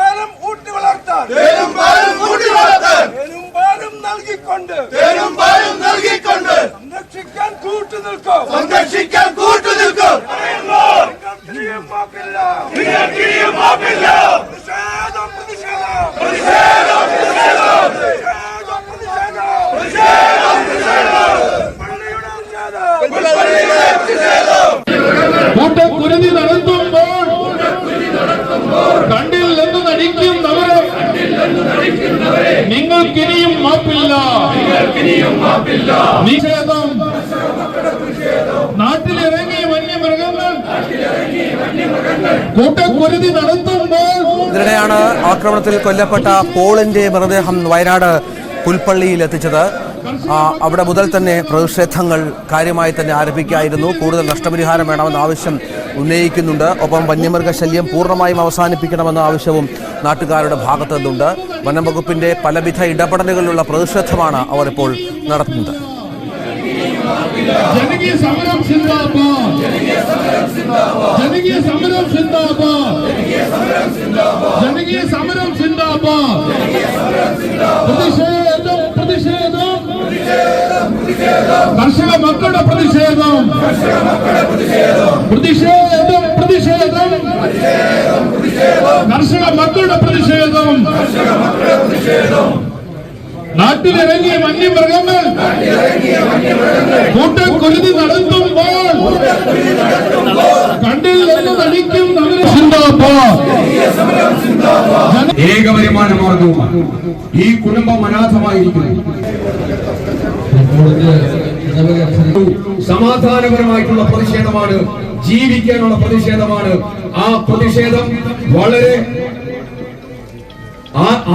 പാലും ഊട്ടി വളർത്താൻ നൽകിക്കൊണ്ട് സംരക്ഷിക്കാൻ കൂട്ടുനിൽക്കും കൂട്ടക്കുരുതി നടത്തുമ്പോൾ കണ്ടിൽ നിന്ന് നടിക്കുന്നവരെ നിങ്ങൾക്കിനിയും മാപ്പില്ല. നിഷേധം നാട്ടിലിറങ്ങി വന്യമൃഗങ്ങൾ കൂട്ടക്കുരുതി നടത്തുമ്പോൾ. ഇതിനിടെയാണ് ആക്രമണത്തിൽ കൊല്ലപ്പെട്ട പോളിന്റെ മൃതദേഹം വയനാട് പുൽപ്പള്ളിയിൽ എത്തിച്ചത്. അവിടെ മുതൽ തന്നെ പ്രതിഷേധങ്ങൾ കാര്യമായി തന്നെ ആരംഭിക്കുകയായിരുന്നു. കൂടുതൽ നഷ്ടപരിഹാരം വേണമെന്ന ആവശ്യം ഉന്നയിക്കുന്നുണ്ട്. ഒപ്പം വന്യമൃഗശല്യം പൂർണ്ണമായും അവസാനിപ്പിക്കണമെന്ന ആവശ്യവും നാട്ടുകാരുടെ ഭാഗത്തു നിന്നുണ്ട്. വനം വകുപ്പിന്റെ പലവിധ ഇടപെടലുകളിലുള്ള പ്രതിഷേധമാണ് അവർ ഇപ്പോൾ നടത്തുന്നത്. ജനകീയ സമരം സിന്ദാബാദ്, ജനകീയ സമരം സിന്ദാബാദ്, ജനകീയ സമരം സിന്ദാബാദ്. പ്രതിഷേധം പ്രതിഷേധം കർഷക മക്കളുടെ പ്രതിഷേധം പ്രതിഷേധം പ്രതിഷേധം കർഷക മക്കളുടെ പ്രതിഷേധം. നാട്ടിലിറങ്ങിയ വന്യമൃഗങ്ങൾ കൂട്ടക്കുരുതി നടത്തുമ്പോൾ കണ്ടിൽ നിന്ന് നടിക്കുന്നവരെ ഏക വരുമാന മാർഗവും ഈ കുടുംബം അനാഥമായിരിക്കുന്നു. സമാധാനപരമായിട്ടുള്ള പ്രതിഷേധമാണ്, ജീവിക്കാനുള്ള പ്രതിഷേധമാണ്. ആ പ്രതിഷേധം വളരെ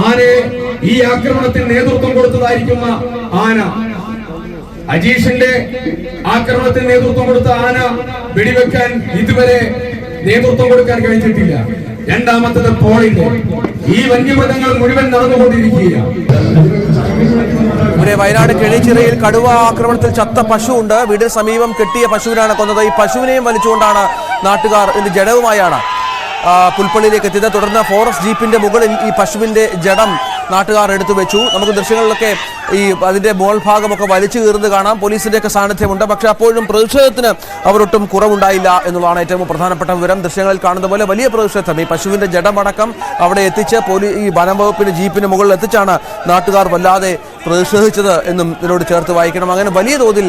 ആനയെ ഈ ആക്രമണത്തിന് നേതൃത്വം കൊടുത്തതായിരിക്കുന്ന ആന, അജീഷിന്റെ ആക്രമണത്തിന് നേതൃത്വം കൊടുത്ത ആന വെടിവെക്കാൻ ഇതുവരെ നേതൃത്വം കൊടുക്കാൻ കഴിഞ്ഞിട്ടില്ല. രണ്ടാമത്തത് പോളിന്റെ. ഈ വന്യമൃഗങ്ങൾ മുഴുവൻ നടന്നുകൊണ്ടിരിക്കുകയാണ്. ഇവിടെ വയനാട് കിളിച്ചിറയിൽ കടുവ ആക്രമണത്തിൽ ചത്ത പശുവുണ്ട്. വീടിന് സമീപം കെട്ടിയ പശുവിനാണ് കൊന്നത്. ഈ പശുവിനെയും വലിച്ചുകൊണ്ടാണ് നാട്ടുകാർ ഇതിന്റെ ജഡവുമായാണ് പുൽപ്പള്ളിയിലേക്ക് എത്തിയത്. തുടർന്ന് ഫോറസ്റ്റ് ജീപ്പിന്റെ മുകളിൽ ഈ പശുവിന്റെ ജഡം നാട്ടുകാർ എടുത്തു വെച്ചു. നമുക്ക് ദൃശ്യങ്ങളിലൊക്കെ ഈ അതിന്റെ മോൾ ഭാഗമൊക്കെ വലിച്ചു കീറുന്നത് കാണാം. പോലീസിന്റെയൊക്കെ സാന്നിധ്യമുണ്ട്. പക്ഷെ അപ്പോഴും പ്രതിഷേധത്തിന് അവരൊട്ടും കുറവുണ്ടായില്ല എന്നുള്ളതാണ് ഏറ്റവും പ്രധാനപ്പെട്ട വിവരം. ദൃശ്യങ്ങളിൽ കാണുന്ന പോലെ വലിയ പ്രതിഷേധം. ഈ പശുവിന്റെ ജഡമടക്കം അവിടെ എത്തിച്ച് ഈ വനം വകുപ്പിന്റെ ജീപ്പിന് മുകളിൽ എത്തിച്ചാണ് നാട്ടുകാർ വല്ലാതെ പ്രതിഷേധിച്ചത് എന്നും ഇതിനോട് ചേർത്ത് വായിക്കണം. അങ്ങനെ വലിയ തോതിൽ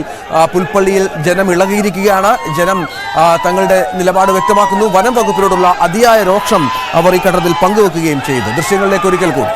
പുൽപ്പള്ളിയിൽ ജനം ഇളകിയിരിക്കുകയാണ്. ജനം തങ്ങളുടെ നിലപാട് വ്യക്തമാക്കുന്നു. വനം വകുപ്പിനോടുള്ള അതിയായ രോക്ഷം അവർ ഈ ഘട്ടത്തിൽ പങ്കുവെക്കുകയും ചെയ്തു. ദൃശ്യങ്ങളിലേക്ക് ഒരിക്കൽ കൂടി.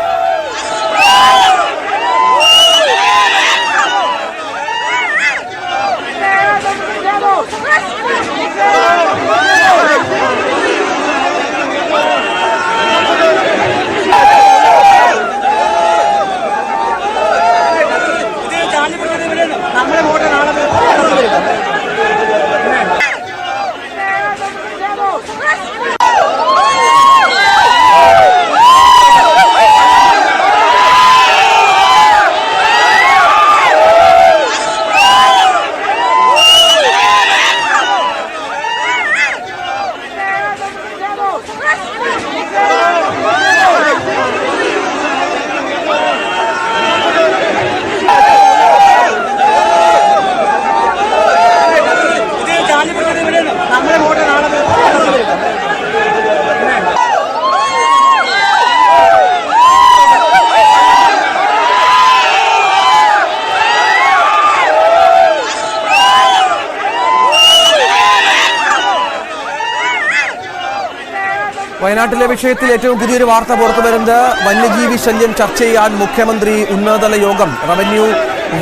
വയനാട്ടിലെ വിഷയത്തിൽ ഏറ്റവും പുതിയൊരു വാർത്ത പുറത്തു വരുന്നത് വന്യജീവി ശല്യം ചർച്ച ചെയ്യാൻ മുഖ്യമന്ത്രി ഉന്നതതല യോഗം. റവന്യൂ,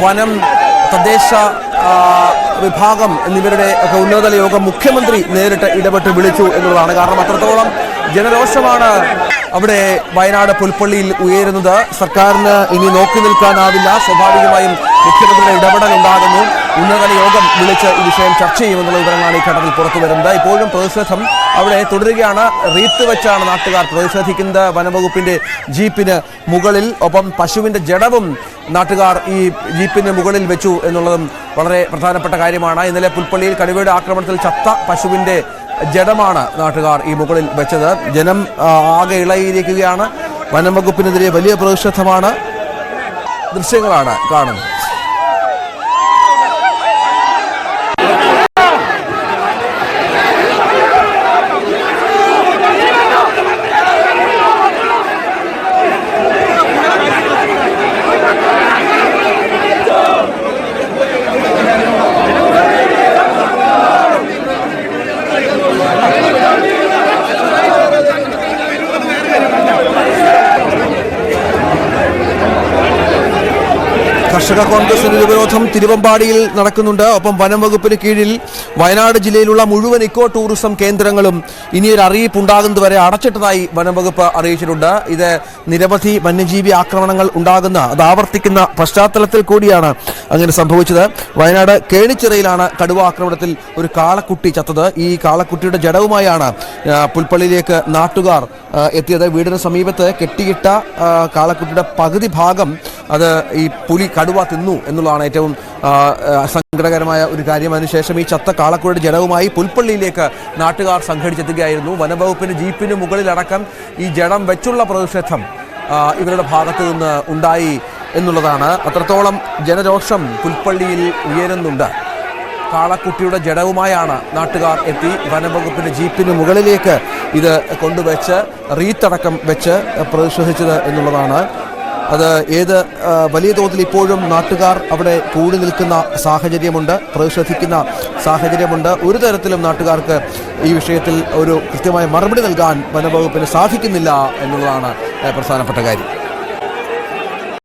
വനം, തദ്ദേശ വിഭാഗം എന്നിവരുടെ ഒക്കെ ഉന്നതതല യോഗം മുഖ്യമന്ത്രി നേരിട്ട് ഇടപെട്ട് വിളിച്ചു എന്നുള്ളതാണ്. കാരണം അത്രത്തോളം ജനരോഷമാണ് അവിടെ വയനാട് പുൽപ്പള്ളിയിൽ ഉയരുന്നത്. സർക്കാരിന് ഇനി നോക്കി നിൽക്കാനാവില്ല. സ്വാഭാവികമായും മുഖ്യമന്ത്രിയുടെ ഇടപെടൽ ഉണ്ടാകുന്നു. ഉന്നതതല യോഗം വിളിച്ച് ഈ വിഷയം ചർച്ച ചെയ്യുമെന്നുള്ള വിവരങ്ങളാണ് ഈ ഘട്ടത്തിൽ പുറത്തു വരുന്നത്. ഇപ്പോഴും പ്രതിഷേധം അവിടെ തുടരുകയാണ്. റീത്ത് വെച്ചാണ് നാട്ടുകാർ പ്രതിഷേധിക്കുന്നത്. വനംവകുപ്പിന്റെ ജീപ്പിന് മുകളിൽ, ഒപ്പം പശുവിന്റെ ജഡവും നാട്ടുകാർ ഈ ജീപ്പിന് മുകളിൽ വെച്ചു എന്നുള്ളതും വളരെ പ്രധാനപ്പെട്ട കാര്യമാണ്. ഇന്നലെ പുൽപ്പള്ളിയിൽ കടുവയുടെ ആക്രമണത്തിൽ ചത്ത പശുവിന്റെ ജഡമാണ് നാട്ടുകാർ ഈ മുകളിൽ വെച്ചത്. ജനം ആകെ ഇളകിയിരിക്കുകയാണ്. വനം വകുപ്പിനെതിരെ വലിയ പ്രതിഷേധമാണ്. ദൃശ്യങ്ങളാണ് കാണുന്നത്. കർഷക കോൺഗ്രസിന്റെ ഉപരോധം തിരുവമ്പാടിയിൽ നടക്കുന്നുണ്ട്. ഒപ്പം വനം വകുപ്പിന് കീഴിൽ വയനാട് ജില്ലയിലുള്ള മുഴുവൻ ഇക്കോ ടൂറിസം കേന്ദ്രങ്ങളും ഇനിയൊരു അറിയിപ്പ് ഉണ്ടാകുന്നതുവരെ അടച്ചിട്ടതായി വനം വകുപ്പ് അറിയിച്ചിട്ടുണ്ട്. ഇത് നിരവധി വന്യജീവി ആക്രമണങ്ങൾ ഉണ്ടാകുന്ന അത് ആവർത്തിക്കുന്ന പശ്ചാത്തലത്തിൽ കൂടിയാണ് അങ്ങനെ സംഭവിച്ചത്. വയനാട് കേണിച്ചിറയിലാണ് കടുവ ആക്രമണത്തിൽ ഒരു കാളക്കുട്ടി ചത്തത്. ഈ കാളക്കുട്ടിയുടെ ജഡവുമായാണ് പുൽപ്പള്ളിയിലേക്ക് നാട്ടുകാർ എത്തിയത്. വീടിന് സമീപത്ത് കെട്ടിയിട്ട കാളക്കുട്ടിയുടെ പകുതി ഭാഗം അത് ഈ കടുവ തിന്നു എന്നുള്ളതാണ് ഏറ്റവും സങ്കടകരമായ ഒരു കാര്യം. അതിനുശേഷം ഈ ചത്ത കാളക്കുട്ടിയുടെ ജഡവുമായി പുൽപ്പള്ളിയിലേക്ക് നാട്ടുകാർ സംഘടിച്ചെത്തുകയായിരുന്നു. വനംവകുപ്പിന് ജീപ്പിന് മുകളിലടക്കം ഈ ജഡം വെച്ചുള്ള പ്രതിഷേധം ഇവരുടെ ഭാഗത്തു നിന്ന് ഉണ്ടായി എന്നുള്ളതാണ്. അത്രത്തോളം ജനരോഷം പുൽപ്പള്ളിയിൽ ഉയരുന്നുണ്ട്. കാളക്കുട്ടിയുടെ ജഡവുമായാണ് നാട്ടുകാർ എത്തി വനംവകുപ്പിന്റെ ജീപ്പിന് മുകളിലേക്ക് ഇത് കൊണ്ടുവച്ച് റീത്തടക്കം വെച്ച് പ്രതിഷേധിച്ചത് എന്നുള്ളതാണ്. അത് വലിയ തോതിൽ ഇപ്പോഴും നാട്ടുകാർ അവിടെ കൂടി നിൽക്കുന്ന സാഹചര്യമുണ്ട്, പ്രതിഷേധിക്കുന്ന സാഹചര്യമുണ്ട്. ഒരു തരത്തിലും നാട്ടുകാർക്ക് ഈ വിഷയത്തിൽ ഒരു കൃത്യമായ മറുപടി നൽകാൻ വനംവകുപ്പിന് സാധിക്കുന്നില്ല എന്നുള്ളതാണ് പ്രധാനപ്പെട്ട കാര്യം.